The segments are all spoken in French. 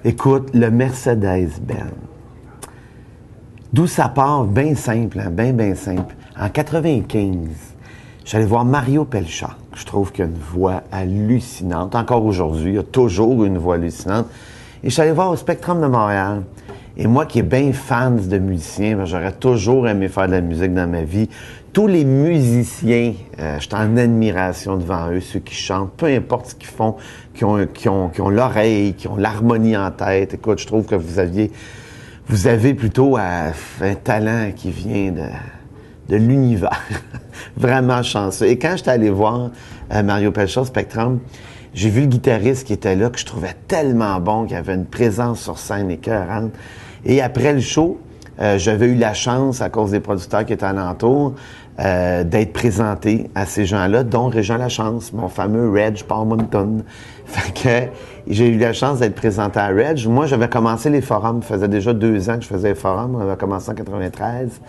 Écoute, le Mercedes-Benz. D'où ça part? Bien simple, hein? Bien simple. En 95, j'allais voir Mario Pelchat. Je trouve qu'il a une voix hallucinante. Encore aujourd'hui, il a toujours une voix hallucinante. Et je suis allé voir au Spectrum de Montréal. Et moi qui est bien fan de musiciens, ben, j'aurais toujours aimé faire de la musique dans ma vie. Tous les musiciens, j'étais en admiration devant eux, ceux qui chantent, peu importe ce qu'ils font, qui ont l'oreille, qui ont l'harmonie en tête. Écoute, je trouve que vous avez plutôt un talent qui vient de l'univers. Vraiment chanceux. Et quand j'étais allé voir Mario Pelchat au Spectrum, j'ai vu le guitariste qui était là, que je trouvais tellement bon, qu'il avait une présence sur scène écœurante. Et après le show, j'avais eu la chance, à cause des producteurs qui étaient alentour, d'être présenté à ces gens-là, dont Régent Lachance, mon fameux Reg Palmonton. Fait que j'ai eu la chance d'être présenté à Reg. Moi, j'avais commencé les forums. Ça faisait déjà 2 ans que je faisais les forums. On avait commencé en 93.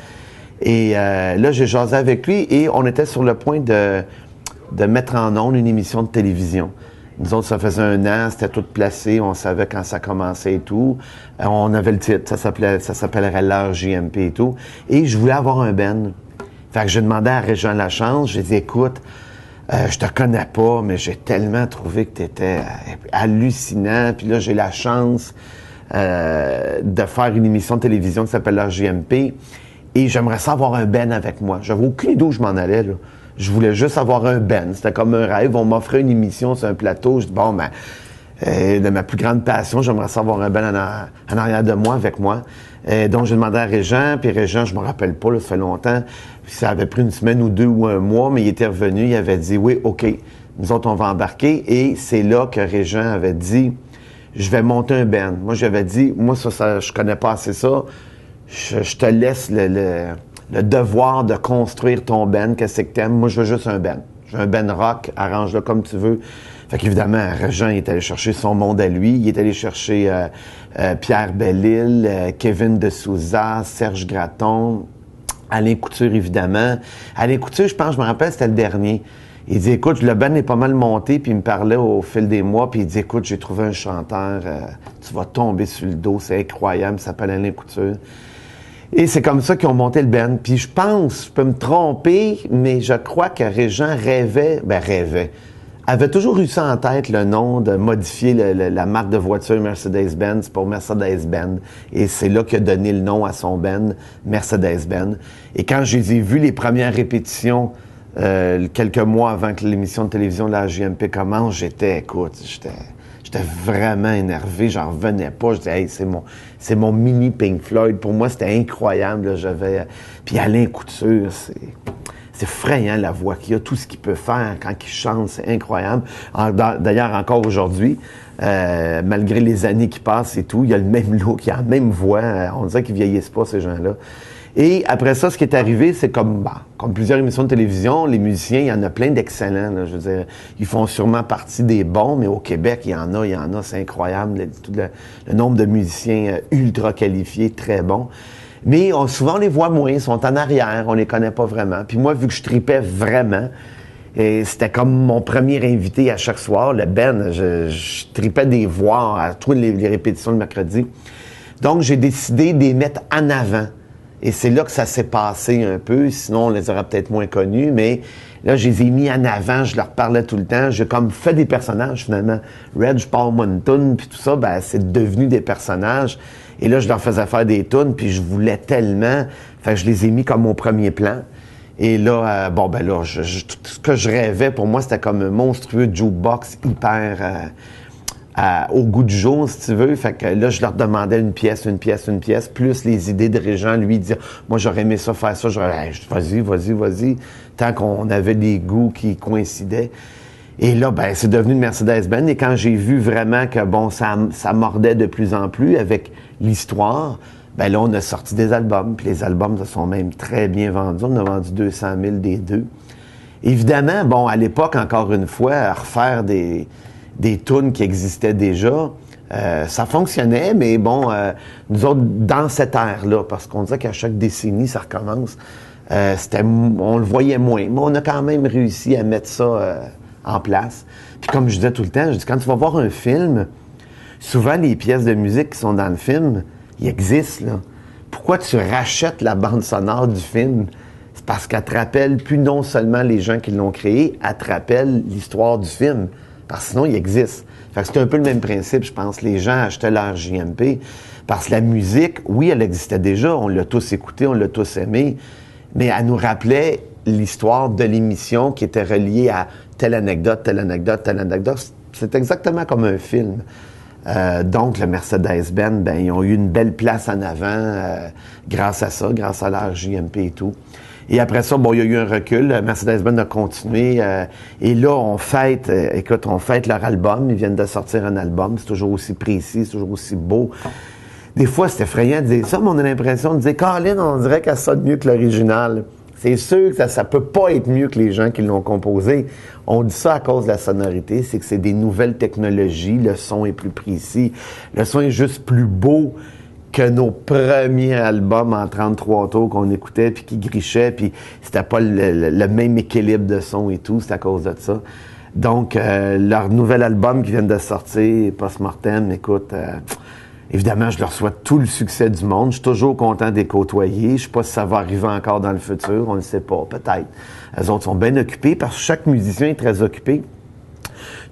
Et là, j'ai jasé avec lui et on était sur le point de mettre en ondes une émission de télévision. Nous autres, ça faisait 1 an, c'était tout placé, on savait quand ça commençait et tout. On avait le titre, ça s'appellerait l'heure JMP et tout. Et je voulais avoir un band. Fait que j'ai demandé à Régent Lachance, j'ai dit, écoute, je te connais pas, mais j'ai tellement trouvé que tu étais hallucinant. Puis là, j'ai la chance de faire une émission de télévision qui s'appelle l'heure JMP. Et j'aimerais ça avoir un band avec moi. J'avais aucune idée où je m'en allais, là. Je voulais juste avoir un band. C'était comme un rêve. On m'offrait une émission sur un plateau. Je dis, bon, de ma plus grande passion, j'aimerais ça avoir un band en arrière de moi, avec moi. Donc, j'ai demandé à Régent, puis Régent, je me rappelle pas, là, ça fait longtemps. Puis ça avait pris 1 semaine ou 2 ou 1 mois, mais il était revenu, il avait dit, oui, OK, nous autres, on va embarquer. Et c'est là que Régent avait dit, je vais monter un band. Moi, j'avais dit, moi, ça je connais pas assez ça. Je te laisse le devoir de construire ton band, qu'est-ce que t'aimes. Moi, je veux juste un band. Je veux un band rock, arrange-le comme tu veux. Fait qu'évidemment, Régent, il est allé chercher son monde à lui. Il est allé chercher Pierre Bellil, Kevin de Souza, Serge Gratton, Alain Couture, évidemment. Alain Couture, je me rappelle, c'était le dernier. Il dit, écoute, le band est pas mal monté, puis il me parlait au fil des mois, puis il dit, écoute, j'ai trouvé un chanteur, tu vas tomber sur le dos, c'est incroyable, il s'appelle Alain Couture. Et c'est comme ça qu'ils ont monté le band. Puis je pense, je peux me tromper, mais je crois que Régent rêvait, avait toujours eu ça en tête, le nom de modifier la marque de voiture Mercedes-Benz pour Mercedes-Benz. Et c'est là qu'il a donné le nom à son band, Mercedes-Benz. Et quand je les ai vus, les premières répétitions, quelques mois avant que l'émission de télévision de la JMP commence, j'étais vraiment énervé, j'en revenais pas. Je disais, hey, c'est mon mini Pink Floyd. Pour moi, c'était incroyable. Là, puis Alain Couture, c'est effrayant la voix qu'il a, tout ce qu'il peut faire quand il chante, c'est incroyable. D'ailleurs, encore aujourd'hui, malgré les années qui passent et tout, il a le même look, il a la même voix. On dirait qu'ils vieillissent pas, ces gens-là. Et après ça, ce qui est arrivé, c'est comme plusieurs émissions de télévision, les musiciens, il y en a plein d'excellents. Là, je veux dire, ils font sûrement partie des bons, mais au Québec, il y en a, c'est incroyable, le nombre de musiciens ultra qualifiés, très bons. Mais souvent, on les voit moins, ils sont en arrière, on les connaît pas vraiment. Puis moi, vu que je tripais vraiment, et c'était comme mon premier invité à chaque soir, le Ben, je tripais des voir à toutes les répétitions le mercredi. Donc, j'ai décidé de les mettre en avant. Et c'est là que ça s'est passé un peu, sinon on les aurait peut-être moins connus, mais là, je les ai mis en avant, je leur parlais tout le temps, j'ai comme fait des personnages finalement. Reg Palmonton, puis tout ça, c'est devenu des personnages. Et là, je leur faisais faire des tunes, puis je voulais tellement, fait que je les ai mis comme au premier plan. Et là, tout ce que je rêvais, pour moi, c'était comme un monstrueux jukebox hyper... au goût du jour, si tu veux. Fait que là, je leur demandais une pièce, plus les idées de Régent, lui dire, moi, j'aurais aimé ça, faire ça. Vas-y. Tant qu'on avait des goûts qui coïncidaient. Et là, c'est devenu une Mercedes-Benz. Et quand j'ai vu vraiment que, ça mordait de plus en plus avec l'histoire, là, on a sorti des albums. Puis les albums se sont même très bien vendus. On a vendu 200 000 des deux. Évidemment, à l'époque, encore une fois, à refaire des tunes qui existaient déjà, ça fonctionnait, mais nous autres, dans cette ère-là, parce qu'on disait qu'à chaque décennie, ça recommence, on le voyait moins. Mais on a quand même réussi à mettre ça en place. Puis comme je disais tout le temps, quand tu vas voir un film, Souvent, les pièces de musique qui sont dans le film, ils existent, là. Pourquoi tu rachètes la bande sonore du film? C'est parce qu'elle te rappelle plus non seulement les gens qui l'ont créé, elle te rappelle l'histoire du film. Parce que sinon, il existe. Fait que c'est un peu le même principe, je pense. Les gens achetaient leur JMP parce que la musique, oui, elle existait déjà. On l'a tous écouté, on l'a tous aimé. Mais elle nous rappelait l'histoire de l'émission qui était reliée à telle anecdote, telle anecdote, telle anecdote. C'est exactement comme un film. Donc, le Mercedes-Benz, ben, ils ont eu une belle place en avant grâce à ça, grâce à leur JMP et tout. Et après ça, bon, il y a eu un recul. Mercedes-Benz a continué. Et là, on fête leur album. Ils viennent de sortir un album. C'est toujours aussi précis, c'est toujours aussi beau. Des fois, c'est effrayant de dire ça, mais on a l'impression de dire, Colin, on dirait qu'elle sonne mieux que l'original. C'est sûr que ça peut pas être mieux que les gens qui l'ont composé. On dit ça à cause de la sonorité, c'est que c'est des nouvelles technologies, le son est plus précis, le son est juste plus beau que nos premiers albums en 33 tours qu'on écoutait puis qui grichaient, puis c'était pas le même équilibre de son et tout, c'est à cause de ça. Donc, leur nouvel album qui vient de sortir, Post-Mortem, écoute... évidemment, je leur souhaite tout le succès du monde. Je suis toujours content de les côtoyer. Je sais pas si ça va arriver encore dans le futur. On ne sait pas. Peut-être. Eux autres sont bien occupés parce que chaque musicien est très occupé.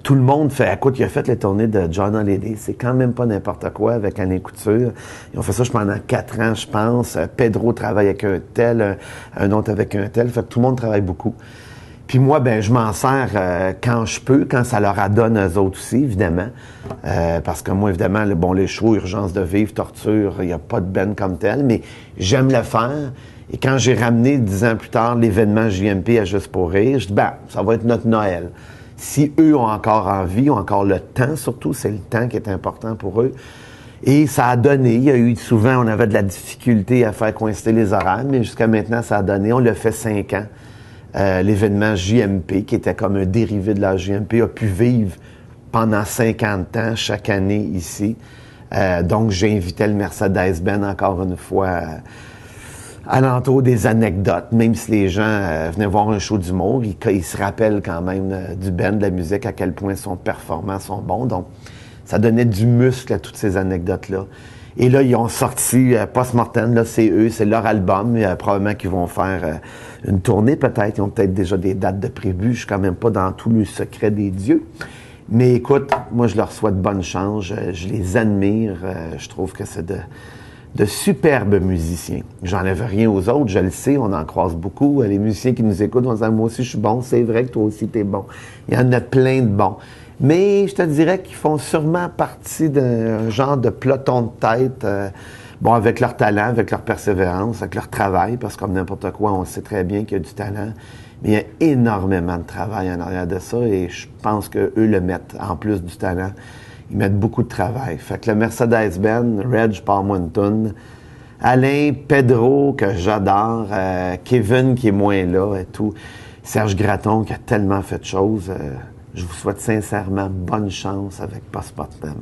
Tout le monde fait... Écoute, il a fait les tournées de John Hallyday. C'est quand même pas n'importe quoi avec Alain Couture. Ils ont fait ça pendant 4 ans, je pense. Pedro travaille avec un tel, un autre avec un tel. Fait que tout le monde travaille beaucoup. Puis moi, ben, je m'en sers quand je peux, quand ça leur adonne eux autres aussi, évidemment. Parce que moi, évidemment, les shows, Urgence de vivre, Torture, il n'y a pas de band comme tel, mais j'aime le faire. Et quand j'ai ramené 10 ans plus tard l'événement JMP à Juste pour rire, je dis, ben, ça va être notre Noël. Si eux ont encore envie, ont encore le temps, surtout, c'est le temps qui est important pour eux. Et ça a donné. Il y a eu souvent, on avait de la difficulté à faire coïncider les horaires, mais jusqu'à maintenant, ça a donné. On l'a fait 5 ans. L'événement JMP, qui était comme un dérivé de la JMP, a pu vivre pendant 50 ans chaque année ici. Donc, j'ai invité le Mercedes-Benz encore une fois à l'entour des anecdotes. Même si les gens venaient voir un show d'humour, ils se rappellent quand même du band, de la musique, à quel point sont performants, sont bons. Donc, ça donnait du muscle à toutes ces anecdotes-là. Et là, ils ont sorti Post-Mortem, là, c'est eux, c'est leur album. Probablement qu'ils vont faire une tournée, peut-être. Ils ont peut-être déjà des dates de prévues. Je suis quand même pas dans tout le secret des dieux. Mais écoute, moi, je leur souhaite bonne chance. Je les admire. Je trouve que c'est de superbes musiciens. J'enlève rien aux autres, je le sais, on en croise beaucoup. Les musiciens qui nous écoutent vont dire, moi aussi, je suis bon. C'est vrai que toi aussi, t'es bon. Il y en a plein de bons. Mais je te dirais qu'ils font sûrement partie d'un genre de peloton de tête, avec leur talent, avec leur persévérance, avec leur travail, parce que comme n'importe quoi, on sait très bien qu'il y a du talent, mais il y a énormément de travail en arrière de ça, et je pense qu'eux le mettent, en plus du talent, ils mettent beaucoup de travail. Fait que le Mercedes-Benz, Reg Palmonton, Alain, Pedro, que j'adore, Kevin qui est moins là et tout, Serge Gratton qui a tellement fait de choses, je vous souhaite sincèrement bonne chance avec Post-Mortem.